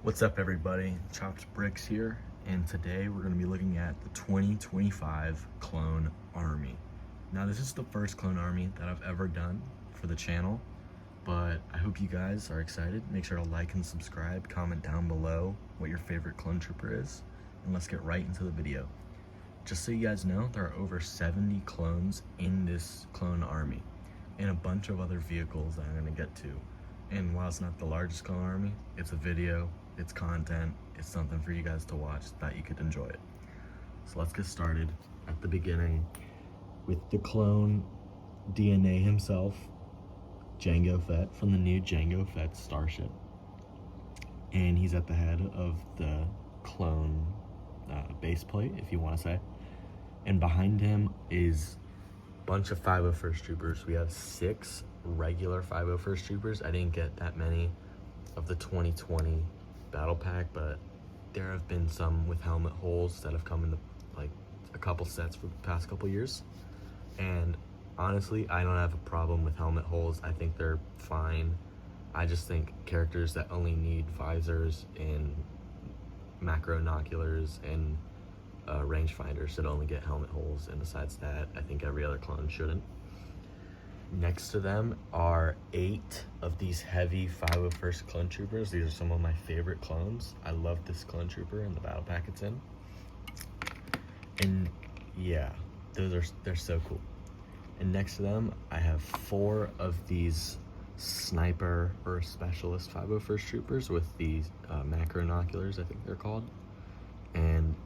What's up, everybody? Chopped Bricks here, and today we're going to be looking at the 2025 Clone Army. Now, this is the first Clone Army that I've ever done for the channel, but I hope you guys are excited. Make sure to like and subscribe, comment down below what your favorite Clone Trooper is, and let's get right into the video. Just so you guys know, there are over 70 clones in this Clone Army, and a bunch of other vehicles that I'm going to get to. And while it's not the largest Clone Army, it's a video, it's content, it's something for you guys to watch that you could enjoy it. So let's get started at the beginning with the clone DNA himself, Jango Fett, from the new Jango Fett starship. And he's at the head of the clone base plate, if you want to say. And behind him is a bunch of 501st Troopers. We have 6 regular 501st Troopers. I didn't get that many of the 2020 battle pack, but there have been some with helmet holes that have come in like a couple sets for the past couple years. And honestly, I don't have a problem with helmet holes. I think they're fine. I just think characters that only need visors and macro binoculars and rangefinder should only get helmet holes, and besides that, I think every other clone shouldn't. Next to them are 8 of these heavy 501st clone troopers. These are some of my favorite clones. I love this clone trooper and the battle pack it's in. And yeah, they're so cool. And next to them, I have 4 of these sniper or specialist 501st troopers with these macro binoculars, I think they're called. And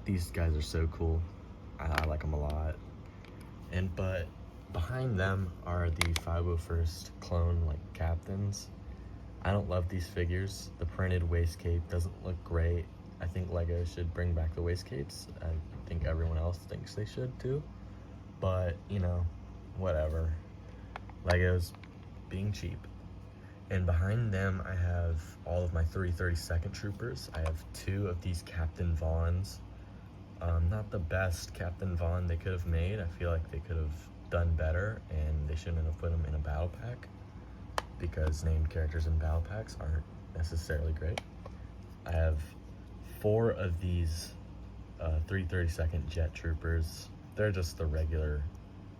these guys are so cool. I like them a lot. But behind them are the 501st clone captains. I don't love these figures. The printed waist cape doesn't look great. I think LEGO should bring back the waist capes. I think everyone else thinks they should too. But, you know, whatever. LEGO's being cheap. And behind them, I have all of my 332nd troopers. I have 2 of these Captain Vaughns. Not the best Captain Vaughn they could have made. I feel like they could have done better, and they shouldn't have put them in a battle pack, because named characters in battle packs aren't necessarily great. I have 4 of these 332nd jet troopers. They're just the regular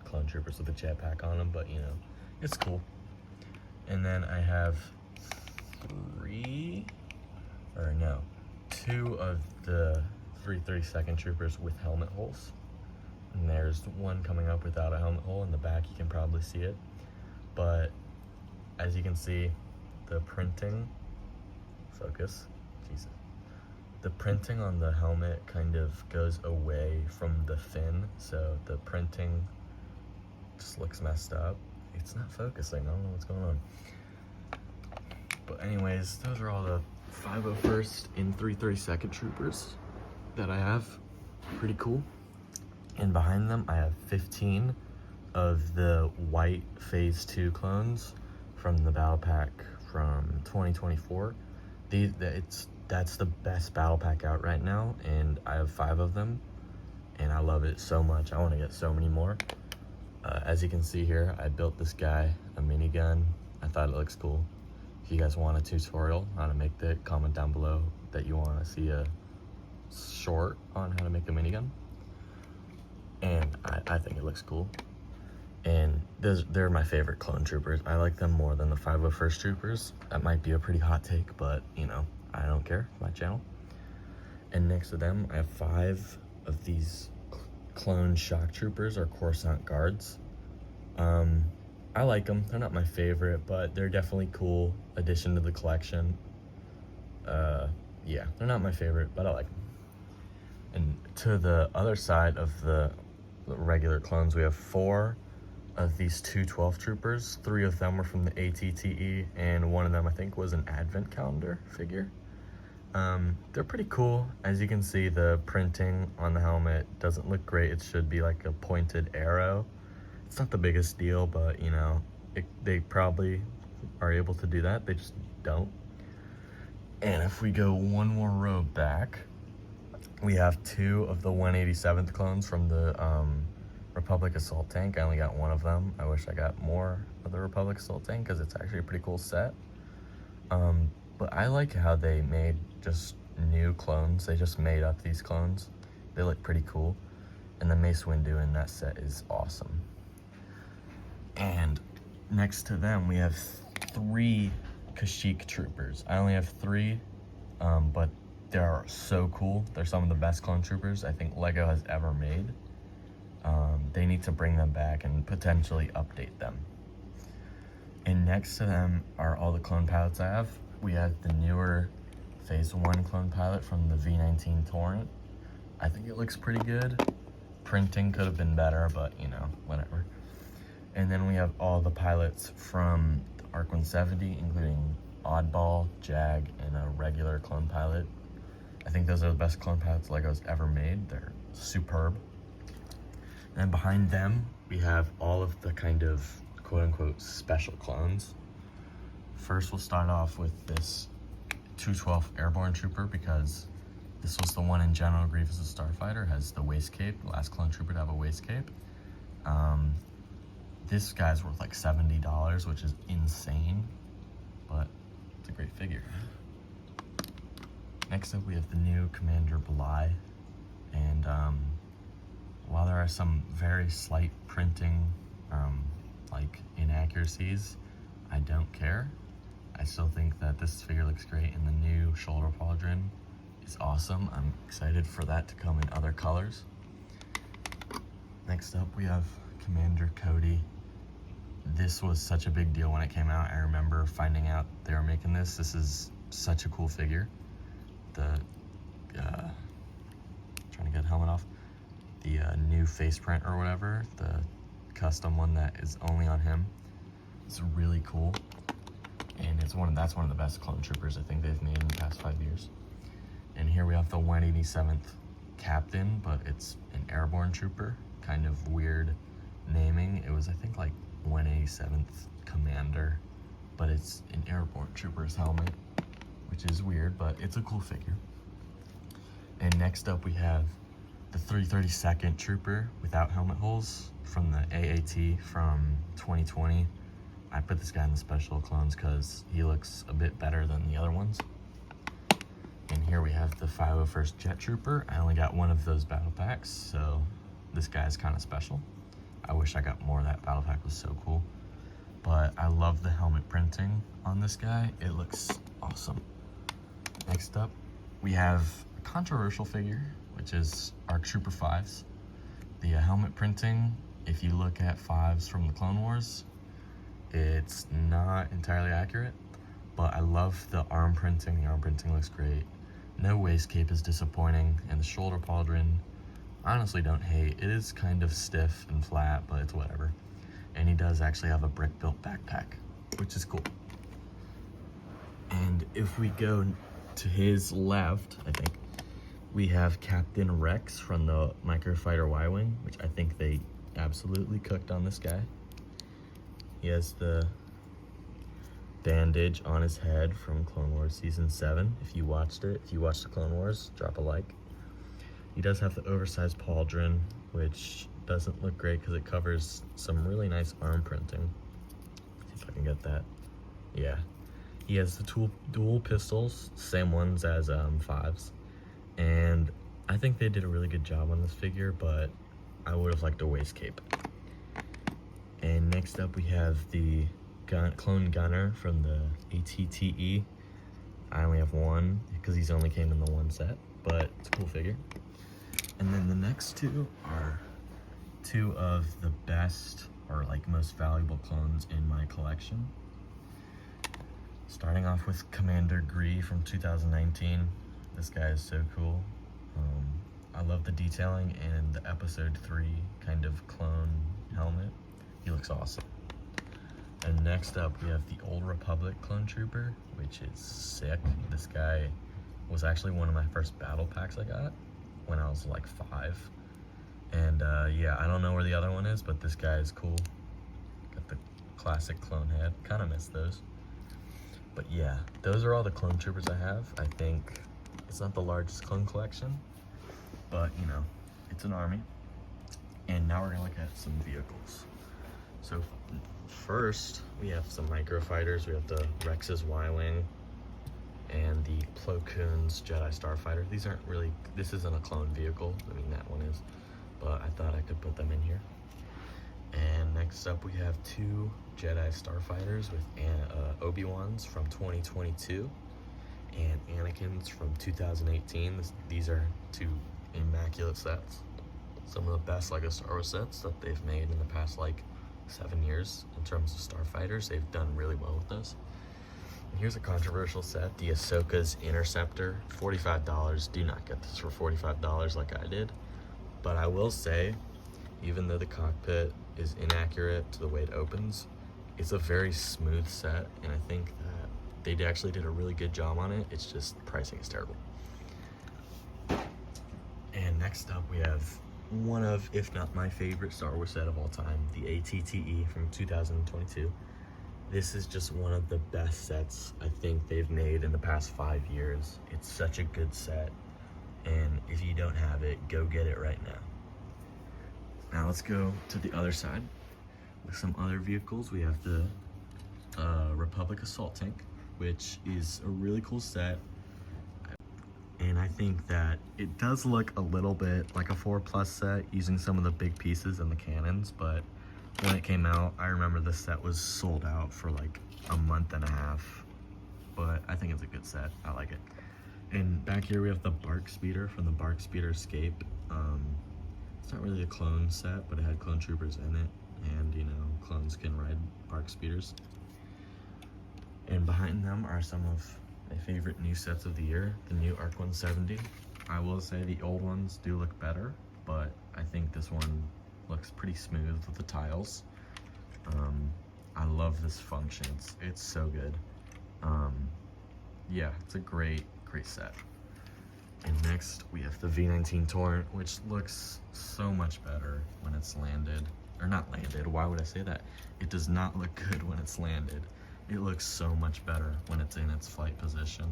clone troopers with a jetpack on them, but you know, it's cool. And then I have 2 of the 332nd troopers with helmet holes. And there's one coming up without a helmet hole in the back. You can probably see it. But as you can see, the printing, Jesus. The printing on the helmet kind of goes away from the fin, so the printing just looks messed up. It's not focusing, I don't know what's going on. But anyways, those are all the 501st and 332nd troopers that I have. Pretty cool. And behind them, I have 15 of the white Phase 2 clones from the battle pack from 2024. That's the best battle pack out right now, and I have 5 of them, and I love it so much. I want to get so many more. As you can see here, I built this guy a minigun. I thought it looks cool. If you guys want a tutorial on how to make that, comment down below that you want to see a short on how to make a minigun. And I think it looks cool. And they're my favorite clone troopers. I like them more than the 501st troopers. That might be a pretty hot take, but you know, I don't care. It's my channel. And next to them, I have 5 of these clone shock troopers or Coruscant guards. I like them. They're not my favorite, but they're definitely cool addition to the collection. Yeah, they're not my favorite, but I like them. And to the other side of the regular clones, we have 4 of these 212 troopers. 3 of them were from the ATTE, and 1 of them I think was an advent calendar figure. They're pretty cool. As you can see, the printing on the helmet doesn't look great. It should be like a pointed arrow. It's not the biggest deal, but you know, they probably are able to do that. They just don't. And if we go one more row back, we have 2 of the 187th clones from the Republic Assault Tank. I only got 1 of them. I wish I got more of the Republic Assault Tank because it's actually a pretty cool set. But I like how they made just new clones. They just made up these clones. They look pretty cool. And the Mace Windu in that set is awesome. And next to them, we have 3 Kashyyyk troopers. I only have 3, but they're so cool. They're some of the best clone troopers I think LEGO has ever made. They need to bring them back and potentially update them. And next to them are all the clone pilots I have. We have the newer Phase 1 clone pilot from the V-19 Torrent. I think it looks pretty good. Printing could have been better, but you know, whatever. And then we have all the pilots from the ARC 170, including Oddball, Jag, and a regular clone pilot. I think those are the best clone pilots LEGO's ever made. They're superb. And behind them, we have all of the kind of quote-unquote special clones. First, we'll start off with this 212 Airborne Trooper, because this was the one in General Grievous' Starfighter, has the waist cape, the last clone trooper to have a waist cape. This guy's worth like $70, which is insane, but it's a great figure. Next up, we have the new Commander Bly, and while there are some very slight printing like inaccuracies, I don't care. I still think that this figure looks great, and the new shoulder pauldron is awesome. I'm excited for that to come in other colors. Next up, we have Commander Cody. This was such a big deal when it came out. I remember finding out they were making this. This is such a cool figure. The trying to get the helmet off. The new face print or whatever, the custom one that is only on him. It's really cool, and that's one of the best clone troopers I think they've made in the past 5 years. And here we have the 187th Captain, but it's an airborne trooper. Kind of weird naming. It was, I think, like 187th Commander, but it's an airborne trooper's helmet, which is weird, but it's a cool figure. And next up we have the 332nd Trooper without helmet holes from the AAT from 2020. I put this guy in the special clones because he looks a bit better than the other ones. And here we have the 501st Jet Trooper. I only got one of those battle packs, so this guy is kind of special. I wish I got more. That battle pack was so cool. But I love the helmet printing on this guy. It looks awesome. Next up, we have a controversial figure, which is ARC Trooper 5s. The helmet printing, if you look at 5s from the Clone Wars, it's not entirely accurate, but I love the arm printing. The arm printing looks great. No waist cape is disappointing, and the shoulder pauldron, honestly don't hate. It is kind of stiff and flat, but it's whatever. And he does actually have a brick-built backpack, which is cool. And if we go to his left, I think, we have Captain Rex from the Microfighter Y-Wing, which I think they absolutely cooked on this guy. He has the bandage on his head from Clone Wars Season 7. If you watched it, if you watched the Clone Wars, drop a like. He does have the oversized pauldron, which doesn't look great because it covers some really nice arm printing. Let's see if I can get that. Yeah. He has the dual pistols, same ones as 5s. And I think they did a really good job on this figure, but I would have liked a waist cape. And next up we have the Clone Gunner from the ATTE. I only have one because he's only came in the one set, but it's a cool figure. And then the next two are two of the best or like most valuable clones in my collection. Starting off with Commander Gree from 2019. This guy is so cool. I love the detailing and the episode 3 kind of clone helmet. He looks awesome. And next up we have the Old Republic Clone Trooper, which is sick. This guy was actually one of my first battle packs I got when I was like 5. And yeah, I don't know where the other one is, but this guy is cool. Got the classic clone head. Kind of miss those. But yeah, those are all the clone troopers I have. I think it's not the largest clone collection, but you know, it's an army. And now we're gonna look at some vehicles. So first, we have some microfighters. We have the Rex's Y-Wing. and the Plo Koon's Jedi Starfighter. These aren't really, this isn't a clone vehicle. I mean, that one is, but I thought I could put them in here. And next up we have two Jedi Starfighters with Obi-Wan's from 2022 and Anakin's from 2018. These are two immaculate sets. Some of the best LEGO Star Wars sets that they've made in the past like 7 years in terms of Starfighters. They've done really well with this. And here's a controversial set, the Ahsoka's Interceptor, $45. Do not get this for $45 like I did. But I will say, even though the cockpit is inaccurate to the way it opens, it's a very smooth set, and I think that they actually did a really good job on it. It's just pricing is terrible. And next up we have one of, if not my favorite Star Wars set of all time, the ATTE from 2022. This is just one of the best sets I think they've made in the past 5 years. It's such a good set, and if you don't have it, go get it right now. Now let's go to the other side with some other vehicles. We have the Republic Assault Tank, which is a really cool set. And I think that it does look a little bit like a 4+ set using some of the big pieces and the cannons, but when it came out, I remember this set was sold out for like a month and a half, but I think it's a good set. I like it. And back here we have the BARC Speeder from the BARC Speeder Escape. It's not really a clone set, but it had clone troopers in it, and you know, clones can ride BARC Speeders. And behind them are some of my favorite new sets of the year, the new ARC 170. I will say the old ones do look better, but I think this one looks pretty smooth with the tiles. I love this function, it's so good. Yeah, it's a great set. And next we have the V19 Torrent, which looks so much better when it's landed. Or not landed, why would I say that? It does not look good when it's landed. It looks so much better when it's in its flight position.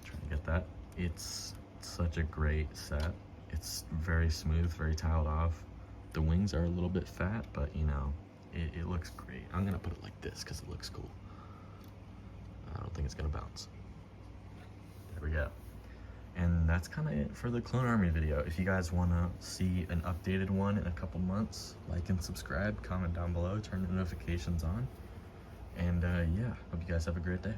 Trying to get that. It's such a great set. It's very smooth, very tiled off. The wings are a little bit fat, but you know, it looks great. I'm gonna put it like this because it looks cool. I don't think it's gonna bounce. There we go. And that's kind of it for the Clone Army video. If you guys want to see an updated one in a couple months, like and subscribe, comment down below, turn the notifications on. And yeah, hope you guys have a great day.